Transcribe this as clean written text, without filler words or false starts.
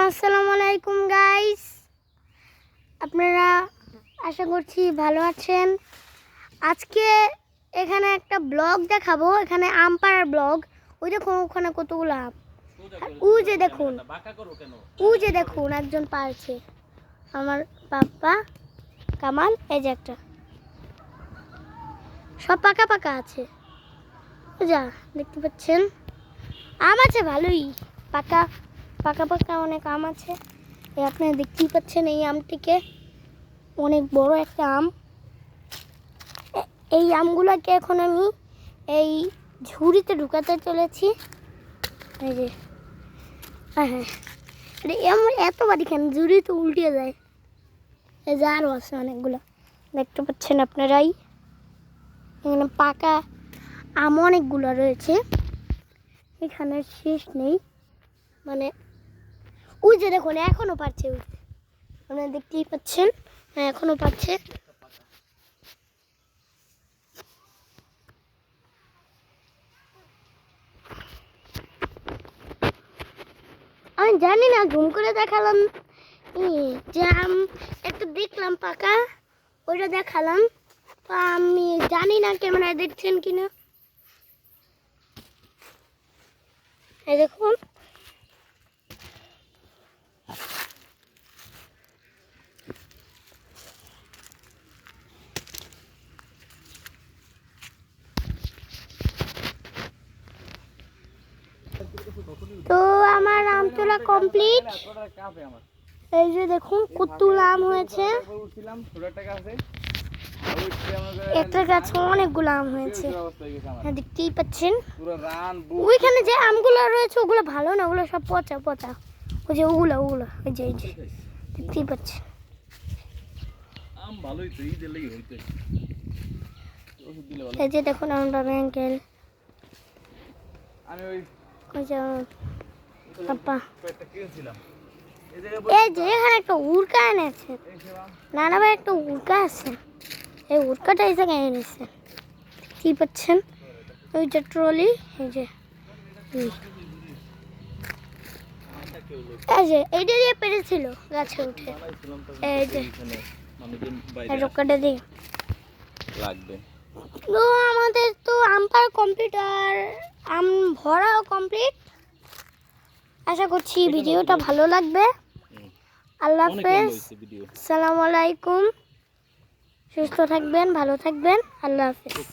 আসসালামু আলাইকুম গাইস, আপনারা আশা করছি ভালো আছেন। আজকে এখানে একটা ব্লগ দেখাবো, এখানে আম পাড়ার ব্লগ। ওই দেখুন ওখানে কতগুলো আম, ও যে দেখুন একজন পারছে, আমার পাপ্পা কামাল। এই যে একটা, সব পাকা পাকা আছে, যা দেখতে পাচ্ছেন। আম আছে ভালোই, পাকা পাকা পাকা অনেক আম আছে। এই আপনারা দেখতেই পাচ্ছেন এই আমটিকে, অনেক বড় একটা আম। এই আমগুলোকে এখন আমি এই ঝুড়িতে ঢুকাতে চলেছি। এই যে হ্যাঁ হ্যাঁ, এত বাড়ি কেন, ঝুড়ি তো উল্টে যায়। এই যে আরও আছে অনেকগুলো, দেখতে পাচ্ছেন আপনারাই। এখানে পাকা আম অনেকগুলো রয়েছে, এখানে শেষ নেই। মানে ওই যে দেখুন এখনো পাচ্ছে, ওই মানে দেখতেই পাচ্ছেন, হ্যাঁ এখনো পাচ্ছে। আমি জানি না, জুম করে দেখালাম যে আম একটা দেখলাম পাকা, ওইটা দেখালাম। তো আমি জানি না ক্যামেরায় দেখছেন কিনা। এই দেখুন তো আমার আম তোলা কমপ্লিট। এই যে দেখুন কতগুলো আম হয়েছে, একটা গাছে অনেকগুলো আম হয়েছে, হ্যাঁ দেখতেই পাচ্ছেন। ওইখানে যে আমগুলো রয়েছে ওগুলো ভালো না, ওগুলো সব পচা পচা। ওই যে ওগুলো ওই যে দেখতেই পাচ্ছেন। এই যে দেখুন আমার বাবা আঙ্কেল, এই যে এখানে একটা উড়কা এনেছে, নানা ভাই একটা উড়কা আছে, এই উড়কাটা এই জায়গায় এনেছে, দেখতেই পাচ্ছেন। ওই যে ট্রলি, এই যে এইটা দিয়ে পেরেছিল গাছে উঠে। এই যে রোকাটা দিয়ে লাগবে। তো আমাদের তো আম পাড়া কমপ্লিট, আর আম ভরাও কমপ্লিট। আশা করছি ভিডিওটা ভালো লাগবে। আল্লাহ হাফেজ, আসসালামু আলাইকুম। সুস্থ থাকবেন, ভালো থাকবেন, আল্লাহ হাফেজ।